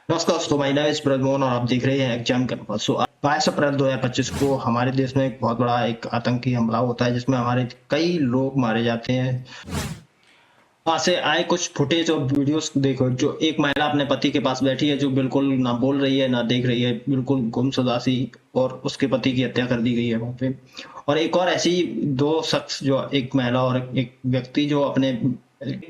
नमस्कार दोस्तों, my name is Brijmohan और आप देख रहे हैं एग्जाम कैंपस। 22 अप्रैल 2025 को हमारे देश में एक बहुत बड़ा एक आतंकी हमला होता है जिसमें हमारे कई लोग मारे जाते हैं। वहां से आए कुछ फुटेज और वीडियोस देखो, जो एक महिला अपने पति के पास बैठी है, जो बिल्कुल ना बोल रही है ना देख रही है, बिल्कुल गुमशुदा सी, और उसके पति की हत्या कर दी गई है वहां पे। और एक और ऐसी दो शख्स, जो एक महिला और एक व्यक्ति, जो अपने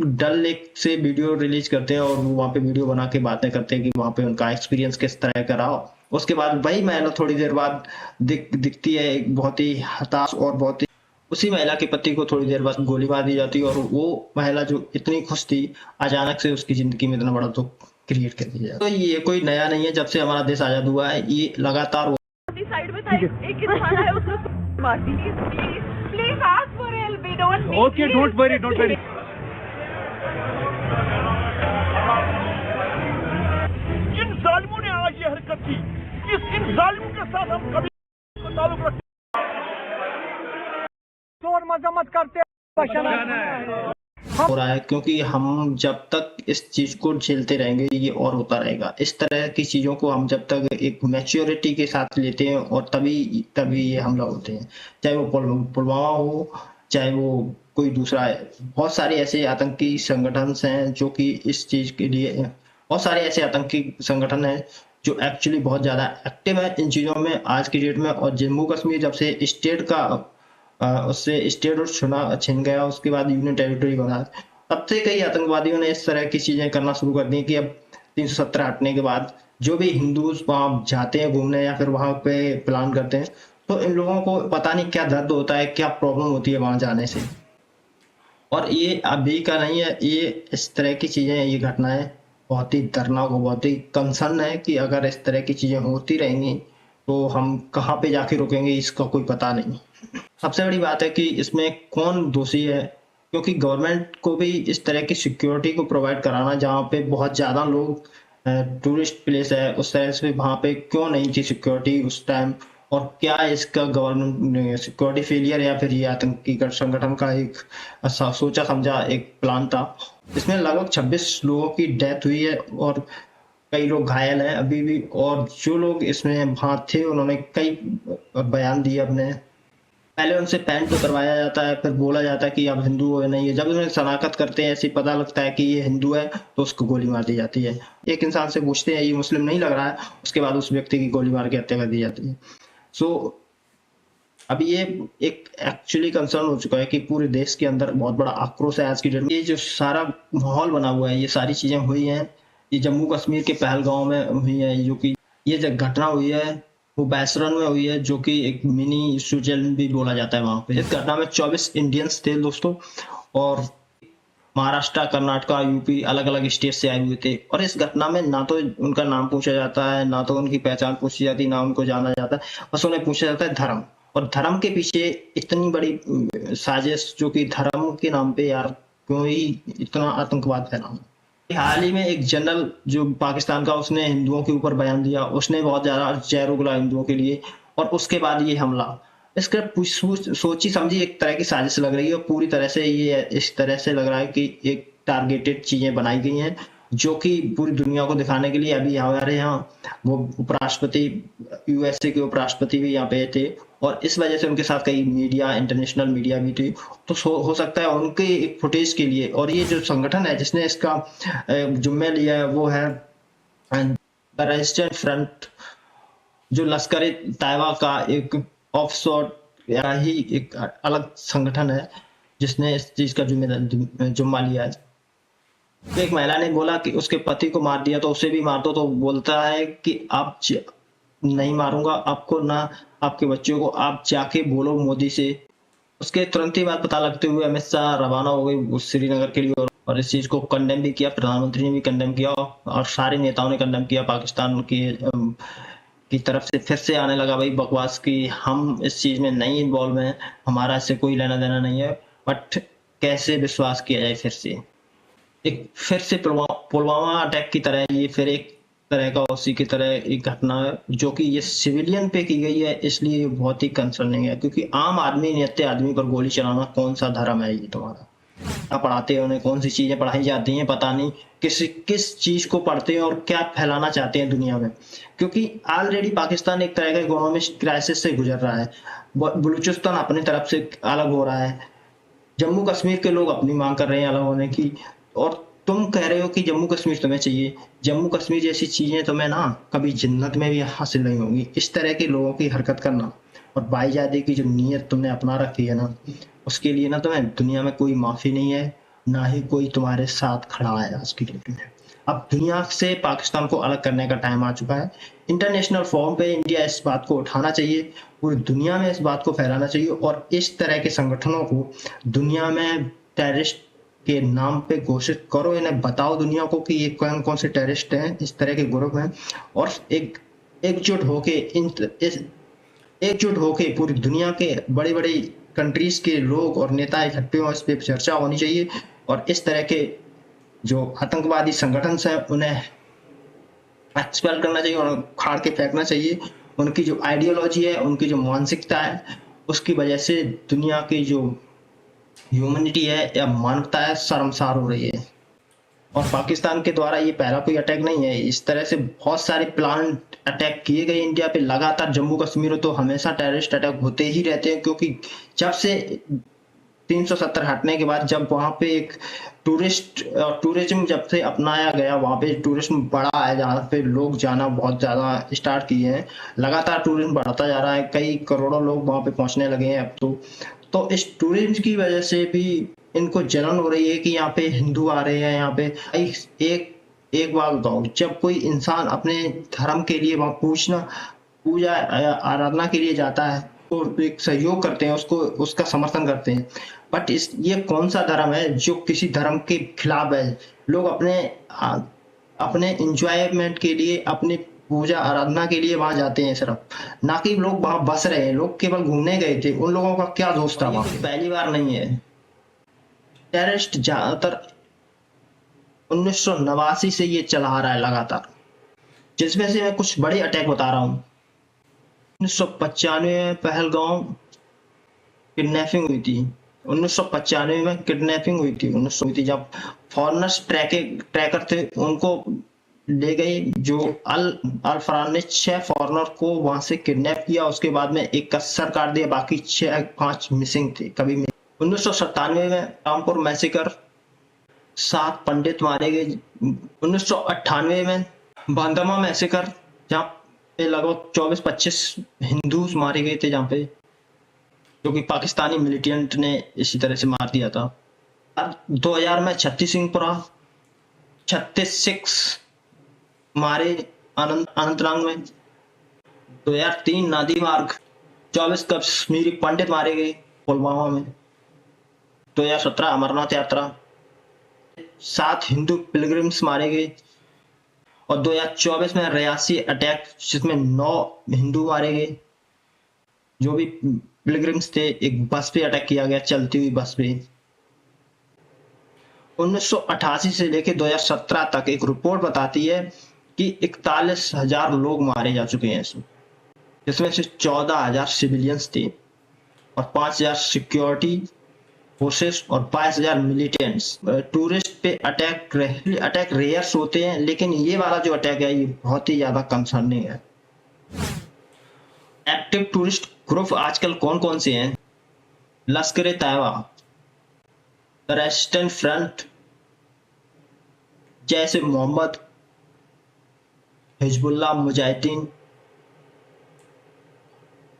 डल लेक से वीडियो रिलीज करते हैं और वो वहाँ पे वीडियो बना के बातें करते हैं कि वहाँ पे उनका एक्सपीरियंस किस तरह का रहा। उसके बाद वही महिला थोड़ी देर बाद दिखती है एक बहुत ही हताश और बहुत ही, उसी महिला के पति को थोड़ी देर बाद गोली मार दी जाती है। और वो महिला जो इतनी खुश थी, अचानक से उसकी जिंदगी में इतना बड़ा दुख क्रिएट कर दिया। तो ये कोई नया नहीं है, जब से हमारा देश आजाद हुआ है ये लगातार साइड में था एक इंसान है, उसको मार दी। Please ask for help, we don't need. Okay, don't worry, don't worry. जिन जालिमों ने आज ये हरकत की, इन जालिमों के साथ हम कभी ताल्लुक रखते और मजम्मत करते हो रहा है, क्योंकि हम जब तक इस चीज को झेलते रहेंगे ये और होता रहेगा। इस तरह की चीजों को हम जब तक एक मैच्योरिटी के साथ लेते हैं और तभी तभी ये हमला होते हैं, चाहे वो पुलवामा हो, चाहे वो कोई दूसरा है। बहुत सारे ऐसे आतंकी संगठन हैं जो कि इस चीज के लिए, बहुत सारे ऐसे आतंकी संगठन हैं जो एक्चुअली बहुत ज्यादा एक्टिव है इन चीजों में आज की डेट में। और जम्मू कश्मीर जब से स्टेट का उससे स्टेट और छिन गया, उसके बाद यूनियन टेरिटरी बना, तब से कई आतंकवादियों ने इस तरह की चीजें करना शुरू कर दी कि अब 370 हटने के बाद जो भी हिंदू वहां जाते हैं घूमने या फिर वहां पे प्लान करते हैं, तो इन लोगों को पता नहीं क्या दर्द होता है, क्या प्रॉब्लम होती है वहां जाने से। और ये अभी का नहीं है, ये इस तरह की चीजें, ये घटनाएं बहुत ही दर्दनाक और बहुत ही कंसर्न है कि अगर इस तरह की चीजें होती रहेंगी तो हम कहाँ पे जाके रुकेंगे, इसका कोई पता नहीं। सबसे बड़ी बात है कि इसमें कौन दोषी है, क्योंकि गवर्नमेंट को भी इस तरह की सिक्योरिटी को प्रोवाइड कराना, जहाँ पे बहुत ज्यादा लोग टूरिस्ट प्लेस है उस तरह से, वहां पे क्यों नहीं थी सिक्योरिटी उस टाइम। और क्या इसका गवर्नमेंट सिक्योरिटी फेलियर या फिर ये आतंकी संगठन का एक सोचा समझा एक प्लान था। इसमें लगभग 26 लोगों की डेथ हुई है और कई लोग घायल हैं अभी भी। और जो लोग इसमें वहां थे उन्होंने कई बयान दिए अपने। पहले उनसे पैंट उतरवाया जाता है, फिर बोला जाता है कि आप हिंदू हो या नहीं है। जब उन्हें शनाख्त करते हैं, ऐसे पता लगता है कि ये हिंदू है, तो उसको गोली मार दी जाती है। एक इंसान से पूछते हैं ये मुस्लिम नहीं लग रहा है, उसके बाद उस व्यक्ति की गोली मार के हत्या कर दी जाती है। सो अब ये एक एक्चुअली कंसर्न हो चुका है कि पूरे देश के अंदर बहुत बड़ा आक्रोश है आज की डेट में। ये जो सारा माहौल बना हुआ है, ये सारी चीजें हुई हैं, ये जम्मू कश्मीर के पहलगांव में हुई है, जो कि ये जो घटना हुई है वो बैसरन में हुई है, जो कि एक मिनी स्विट्जरलैंड भी बोला जाता है वहां पे। इस घटना में 24 इंडियंस थे दोस्तों, और महाराष्ट्र, कर्नाटका, यूपी, अलग अलग स्टेट से आए हुए थे। और इस घटना में ना तो उनका नाम पूछा जाता है, ना तो उनकी पहचान पूछी जाती, ना उनको जाना जाता है, बस उन्हें पूछा जाता है धर्म। और धर्म के पीछे इतनी बड़ी साजिश, जो कि धर्म के नाम पे यार क्यों ही इतना आतंकवाद फैला। हाल ही में एक जनरल जो पाकिस्तान का, उसने हिंदुओं के ऊपर बयान दिया, उसने बहुत ज्यादा जहर उगला हिंदुओं के लिए, और उसके बाद ये हमला। इसका सोची समझी एक तरह की साजिश लग रही है, और पूरी तरह से ये इस तरह से लग रहा है कि एक टारगेटेड चीजें बनाई गई हैं, जो कि पूरी दुनिया को दिखाने के लिए। अभी हमारे यहाँ वो उपराष्ट्रपति, यूएसए के उपराष्ट्रपति भी यहाँ पे थे, और इस वजह से उनके साथ कई मीडिया, इंटरनेशनल मीडिया भी थी। तो हो सकता है उनके एक फुटेज के लिए। और ये जो संगठन है जिसने इसका जिम्मे लिया है वो है द रेजिस्टेंट फ्रंट, जो लश्कर ए तैयबा का एक ऑफशोर या ही एक अलग संगठन है जिसने इस चीज का जुम्मा लिया है। तो एक महिला ने बोला कि उसके पति को मार दिया तो उसे भी मार दो, तो बोलता है कि आप नहीं मारूंगा आपको, ना आपके बच्चों को, आप जाके बोलो मोदी से। उसके तुरंत ही बाद पता लगते हुए अमित शाह रवाना हो गई श्रीनगर के लिए, और इस चीज को कंडेम भी किया, प्रधानमंत्री ने भी कंडेम किया, और सारे नेताओं ने कंडेम किया। पाकिस्तान की तरफ से फिर से आने लगा भाई बकवास की हम इस चीज में नहीं इन्वॉल्व हैं, हमारा इससे कोई लेना देना नहीं है। बट कैसे विश्वास किया जाए फिर से, एक फिर से पुलवामा अटैक की तरह ये फिर एक तरह का उसी की तरह एक घटना है, जो कि ये सिविलियन पे की गई है, इसलिए ये बहुत ही कंसर्निंग है। क्योंकि आम आदमी, नित्य आदमी पर गोली चलाना कौन सा धर्म है ये तुम्हारा। पढ़ाते हैं, उन्हें कौन सी चीजें पढ़ाई जाती हैं पता नहीं, किस चीज को पढ़ते हैं और क्या फैलाना चाहते हैं दुनिया में। क्योंकि ऑलरेडी पाकिस्तान एक तरह का इकोनॉमिक क्राइसिस से गुजर रहा है, बलूचिस्तान अपनी तरफ से अलग हो रहा है, जम्मू कश्मीर के लोग अपनी मांग कर रहे हैं अलग होने की, और तुम कह रहे हो कि जम्मू कश्मीर तुम्हें चाहिए। जम्मू कश्मीर जैसी चीजें तुम्हें ना कभी जन्नत में भी हासिल नहीं होंगी। इस तरह के लोगों की हरकत करना और भाईजादे की जो नीयत तुमने अपना रखी है ना, उसके लिए ना तुम्हें दुनिया में कोई माफी नहीं है, ना ही कोई तुम्हारे साथ खड़ा है आज की डेट में। अब दुनिया से पाकिस्तान को अलग करने का टाइम आ चुका है। इंटरनेशनल फोरम पे इंडिया इस बात को उठाना चाहिए, पूरी दुनिया में इस बात को फैलाना चाहिए, और इस तरह के संगठनों को दुनिया में टेररिस्ट के नाम पे घोषित करो। इन्हें बताओ दुनिया को कि ये कौन कौन से टेररिस्ट हैं, इस तरह के ग्रुप हैं, और एकजुट होके पूरी दुनिया के बड़ी बड़ी कंट्रीज के लोग और नेता इकट्ठे हों, इस पे चर्चा होनी चाहिए, और इस तरह के जो आतंकवादी संगठन हैं उन्हें एक्सपेल करना चाहिए और उखाड़ के फेंकना चाहिए। उनकी जो आइडियोलॉजी है, उनकी जो मानसिकता है, उसकी वजह से दुनिया की जो ह्यूमैनिटी है या मानवता है शर्मसार हो रही है। और पाकिस्तान के द्वारा ये पहला कोई अटैक नहीं है, इस तरह से बहुत सारे प्लान अटैक किए गए इंडिया पे लगातार। जम्मू कश्मीर तो हमेशा टेररिस्ट अटैक होते ही रहते हैं, क्योंकि जब से 370 हटने के बाद जब वहां पे एक टूरिज्म जब से अपनाया गया, वहां पे टूरिज्म बढ़ा है, जहाँ पे लोग जाना बहुत ज्यादा स्टार्ट किए हैं, लगातार टूरिज्म बढ़ता जा रहा है, कई करोड़ों लोग वहां पे पहुंचने लगे हैं अब तो इस टूरिज्म की वजह से भी इनको जलन हो रही है कि यहाँ पे हिंदू आ रहे हैं। यहाँ पे एक बात बताओ, जब कोई इंसान अपने धर्म के लिए वहां पूजा आराधना के लिए जाता है तो एक सहयोग करते हैं, उसका समर्थन करते हैं। बट ये कौन सा धर्म है जो किसी धर्म के खिलाफ है? लोग अपने इंजॉयमेंट के लिए, अपनी पूजा आराधना के लिए वहां जाते हैं सिर्फ, ना कि लोग वहां बस रहे हैं। लोग केवल घूमने गए थे, उन लोगों का क्या दोष था वहां? पहली बार नहीं है। टेररिस्ट ज्यादातर 1989 से ये चला आ रहा है लगातार, जिसमें से मैं कुछ बड़े अटैक बता रहा हूँ। 1995 में पहलगाम किडनैपिंग हुई थी। 1995 में किडनैपिंग हुई थी। 1900 हुई थी, जब फॉरेनर्स ट्रैकर थे उनको ले गई, जो अल फरहान ने 6 फॉरेनर को वहां से किडनैप किया, उसके बाद में एक कसर काट दिया, बाकी 5 मिसिंग थे कभी। 1997 में रामपुर मैसेकर, 7 पंडित मारे गए। 1998 में बांदमा मैसेकर, जहाँ पे लगभग 24-25 हिंदूज मारे गए थे, जहाँ पे जो कि पाकिस्तानी मिलिटेंट ने इसी तरह से मार दिया था। 2000 में 36 मारे अनंतनाग में। 2003 नादी मार्ग, 24 कश्मीरी पंडित मारे गए पुलवामा में। 2017 अमरनाथ यात्रा, 7 हिंदू पिलग्रिम्स मारे गए। और 2024 में रियासी अटैक, जिसमें 9 हिंदू मारे गए, जो भी पिलग्रिम्स थे। एक बस पे अटैक किया गया, चलती हुई बस पे। 1988 से लेकर 2017 तक एक रिपोर्ट बताती है कि 41,000 लोग मारे जा चुके हैं, जिसमें से 14,000 सिविलियंस थे और 5,000 सिक्योरिटी फोर्सेस और 22,000 मिलिटेंट्स। टूरिस्ट पे अटैक रेयर्स होते हैं, लेकिन ये वाला जो अटैक है ये बहुत ही ज्यादा कंसर्निंग है। एक्टिव टूरिस्ट ग्रुप आजकल कौन कौन से हैं? लश्कर तैयबा, द रेजिस्टेंट फ्रंट, जैसे मोहम्मद, हिजबुल्लाह मुजाहिदीन,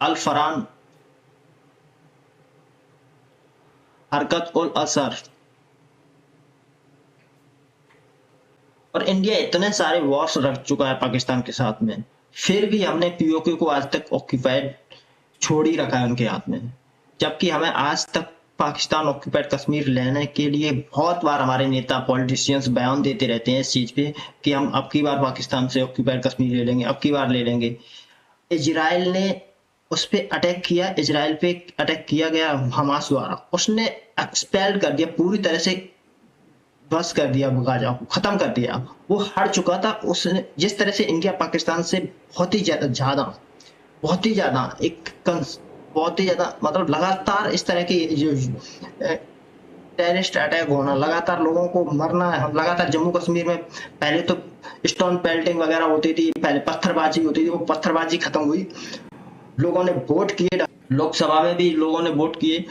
अल फरहान, हरकत उल असर। और इंडिया इतने सारे वॉर्स रख चुका है पाकिस्तान के साथ में, फिर भी हमने पीओके को आज तक ऑक्यूपाइड छोड़ ही रखा है उनके हाथ में। जबकि हमें आज तक पाकिस्तान ऑक्यूपाइड कश्मीर लेने के लिए बहुत बार हमारे नेता पॉलिटिशियंस बयान देते रहते हैं इस चीज पे कि हम अब की बार पाकिस्तान से ऑक्यूपाइड कश्मीर ले लेंगे, अब की बार ले लेंगे। इजराइल ने उस पे अटैक किया, इजराइल पे अटैक किया गया हमास द्वारा, उसने एक्सपेल कर दिया, पूरी तरह से बस कर दिया गाजा को, खत्म कर दिया। वो हट चुका था। उसने जिस तरह से इंडिया पाकिस्तान से बहुत ही ज्यादा मतलब लगातार इस तरह की जो टेररिस्ट अटैक होना, लगातार लोगों को मरना, लगातार जम्मू कश्मीर में पहले तो स्टोन पेल्टिंग वगैरह होती थी, पहले पत्थरबाजी होती थी, वो पत्थरबाजी खत्म हुई, लोगों ने वोट किए, लोकसभा में भी लोगों ने वोट किए।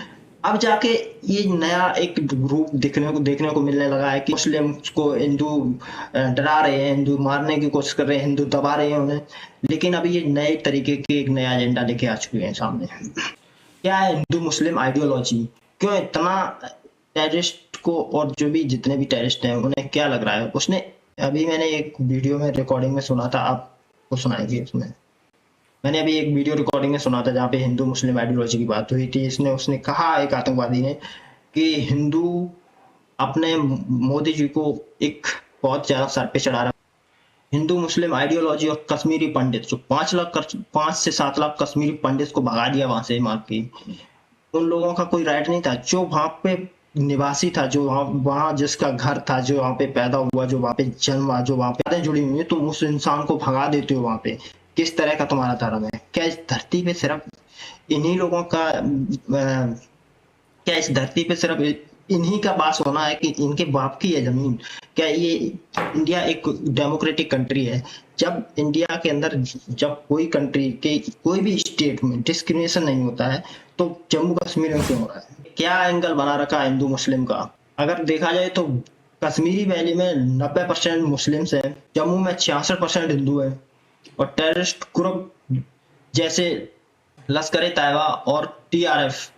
अब जाके ये नया एक रूप देखने को मिलने लगा है कि मुस्लिम को हिंदू डरा रहे हैं, हिंदू मारने की कोशिश कर रहे हैं, हिंदू दबा रहे हैं उन्हें। लेकिन अभी ये नए तरीके के एक नया एजेंडा लेके आ चुके हैं सामने। क्या है हिंदू मुस्लिम आइडियोलॉजी, क्यों इतना टेररिस्ट को, और जो भी जितने भी टेररिस्ट हैं उन्हें क्या लग रहा है, उसने अभी मैंने एक वीडियो में रिकॉर्डिंग में सुना था, आपको सुनाएंगे उसमें। मैंने अभी एक वीडियो रिकॉर्डिंग में सुना था जहाँ पे हिंदू मुस्लिम आइडियोलॉजी की बात हुई थी। उसने कहा, एक आतंकवादी ने, कि हिंदू अपने मोदी जी को एक बहुत ज्यादा सर पे चढ़ा रहा है। हिंदू मुस्लिम आइडियोलॉजी और कश्मीरी पंडित, जो 5 से 7 लाख कश्मीरी पंडित को भगा दिया वहां से, मार के, उन लोगों का कोई राइट नहीं था। जो वहां पे निवासी था, जो वहां जिसका घर था, जो वहां पे पैदा हुआ, जो वहां पे जन्म हुआ, जो वहां पे जुड़ी हुई है, तुम उस इंसान को भगा देते हो वहां पे। किस तरह का तुम्हारा धर्म है? क्या इस धरती पे सिर्फ इन्हीं लोगों का क्या इस धरती पे सिर्फ इन्हीं का वास होना है, कि इनके बाप की है जमीन? क्या ये इंडिया एक डेमोक्रेटिक कंट्री है? जब इंडिया के अंदर जब कोई कंट्री के कोई भी स्टेट में डिस्क्रिमिनेशन नहीं होता है, तो जम्मू कश्मीर में क्यों हो रहा है? क्या एंगल बना रखा है हिंदू मुस्लिम का? अगर देखा जाए तो कश्मीरी वैली में 90% मुस्लिम्स हैं, जम्मू में 66% हिंदू है, और टेररिस्ट ग्रुप जैसे लश्कर ए तैयबा और टीआरएफ,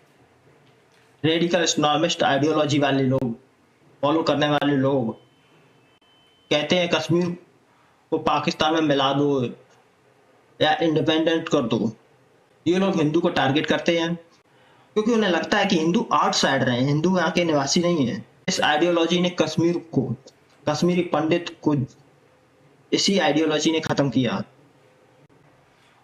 रेडिकल इस्लामिस्ट आइडियोलॉजी वाले लोग, फॉलो करने वाले लोग कहते हैं कश्मीर को पाकिस्तान में मिला दो या इंडिपेंडेंट कर दो। ये लोग हिंदू को टारगेट करते हैं क्योंकि उन्हें लगता है कि हिंदू आउटसाइड रहे हैं, हिंदू यहाँ के निवासी नहीं है। इस आइडियोलॉजी ने कश्मीरी पंडित को इसी आइडियोलॉजी ने खत्म किया।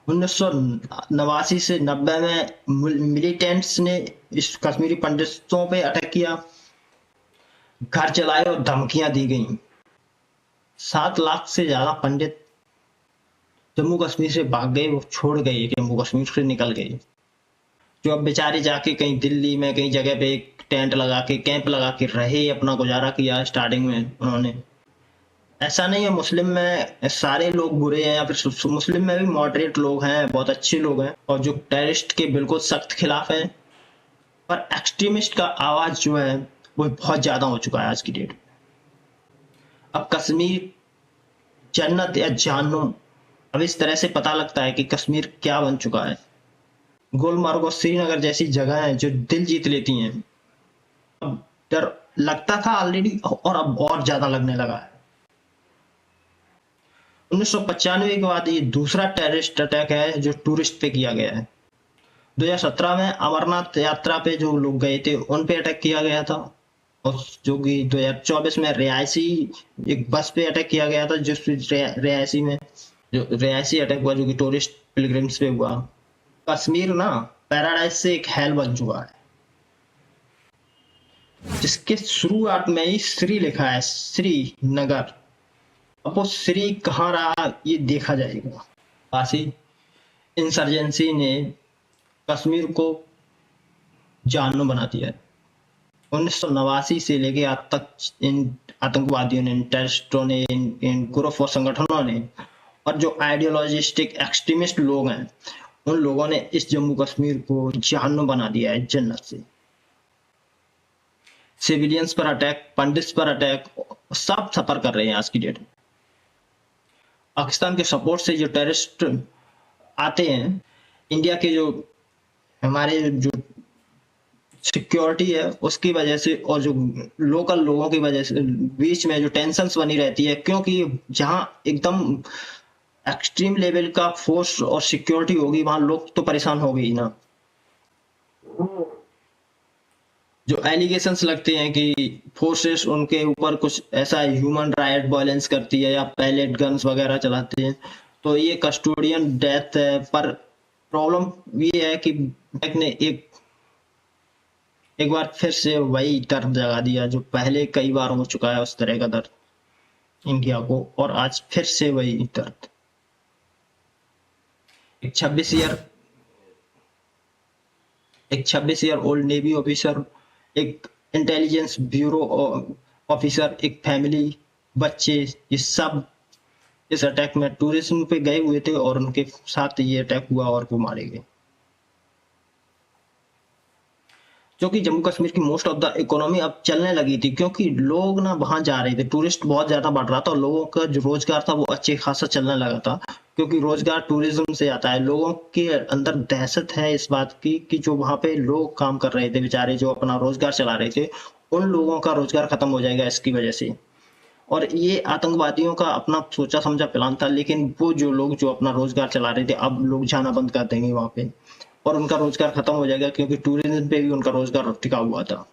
1989 से 90 में मिलिटेंट्स ने इस कश्मीरी पंडितों पे अटैक किया, घर जलाए और धमकियां दी गई। 7 लाख से ज्यादा पंडित जम्मू कश्मीर से भाग गए, वो छोड़ गए, जम्मू कश्मीर से निकल गए, जो अब बेचारे जाके कहीं दिल्ली में कहीं जगह पे टेंट लगा के, कैंप लगा के रहे, अपना गुजारा किया। स्टार्टिंग में उन्होंने, ऐसा नहीं है मुस्लिम में सारे लोग बुरे हैं, या फिर मुस्लिम में भी मॉडरेट लोग हैं, बहुत अच्छे लोग हैं, और जो टेररिस्ट के बिल्कुल सख्त खिलाफ हैं। पर एक्सट्रीमिस्ट का आवाज जो है वो बहुत ज्यादा हो चुका है आज की डेट। अब कश्मीर जन्नत या जहन्नुम, अब इस तरह से पता लगता है कि कश्मीर क्या बन चुका है। गुलमर्ग और श्रीनगर जैसी जगह है जो दिल जीत लेती हैं, अब डर लगता था ऑलरेडी, और अब और ज्यादा लगने लगा है। 1995 के बाद ये दूसरा टेररिस्ट अटैक है जो टूरिस्ट पे किया गया है। 2017 में अमरनाथ यात्रा पे जो लोग गए थे उन पे अटैक किया गया था, और जो कि 2024 में रियासी एक बस पे अटैक किया गया था, जिस रियासी में जो रियासी अटैक हुआ, जो कि टूरिस्ट पिलग्रिम्स पे हुआ। कश्मीर ना पैराडाइज से एक हेल बन चुका है, जिसके शुरुआत में ही श्री लिखा है, श्रीनगर। अब वो श्री कहाँ रहा ये देखा जाएगा। पासी इंसर्जेंसी ने कश्मीर को जहन्नुम बना दिया है। 1989 से लेके आज तक इन आतंकवादियों ने, इन टेररिस्टों ने, इन ग्रुप और संगठनों ने, और जो आइडियोलॉजिस्टिक एक्सट्रीमिस्ट लोग हैं, उन लोगों ने इस जम्मू कश्मीर को जहन्नुम बना दिया है, जन्नत से। सिविलियंस पर अटैक, पंडित पर अटैक, सब सफर कर रहे हैं आज की डेट में। पाकिस्तान के सपोर्ट से जो टेररिस्ट आते हैं, इंडिया के जो हमारे जो सिक्योरिटी है उसकी वजह से, और जो लोकल लोगों की वजह से बीच में जो टेंशन्स बनी रहती है, क्योंकि जहां एकदम एक्सट्रीम लेवल का फोर्स और सिक्योरिटी होगी, वहां लोग तो परेशान हो गई ना। जो एलिगेशंस लगते हैं कि फोर्सेस उनके ऊपर कुछ ऐसा ह्यूमन राइट वायलेंस करती है, या पैलेट गन्स वगैरह चलाते हैं, तो ये कस्टोडियन डेथ है। पर प्रॉब्लम ये है कि ने एक बार फिर से वही दर्द जगा दिया जो पहले कई बार हो चुका है, उस तरह का दर्द इंडिया को, और आज फिर से वही दर्द। एक 26 ईयर ओल्ड नेवी ऑफिसर एक इंटेलिजेंस ब्यूरो ऑफिसर, एक फैमिली, बच्चे, ये सब इस अटैक में टूरिज्म पे गए हुए थे और उनके साथ ये अटैक हुआ और वो मारे गए। जो कि जम्मू कश्मीर की मोस्ट ऑफ द इकोनॉमी अब चलने लगी थी, क्योंकि लोग ना वहां जा रहे थे, टूरिस्ट बहुत ज्यादा बढ़ रहा था और लोगों का जो रोजगार था वो अच्छे खासा चलने लगा था, क्योंकि रोजगार टूरिज्म से आता है। लोगों के अंदर दहशत है इस बात की कि जो वहां पे लोग काम कर रहे थे बेचारे, जो अपना रोजगार चला रहे थे, उन लोगों का रोजगार खत्म हो जाएगा इसकी वजह से। और ये आतंकवादियों का अपना सोचा समझा प्लान था, लेकिन वो जो लोग जो अपना रोजगार चला रहे थे अब लोग जाना बंद कर देंगे वहां पे और उनका रोजगार खत्म हो जाएगा, क्योंकि टूरिज्म पे भी उनका रोजगार टिका हुआ था।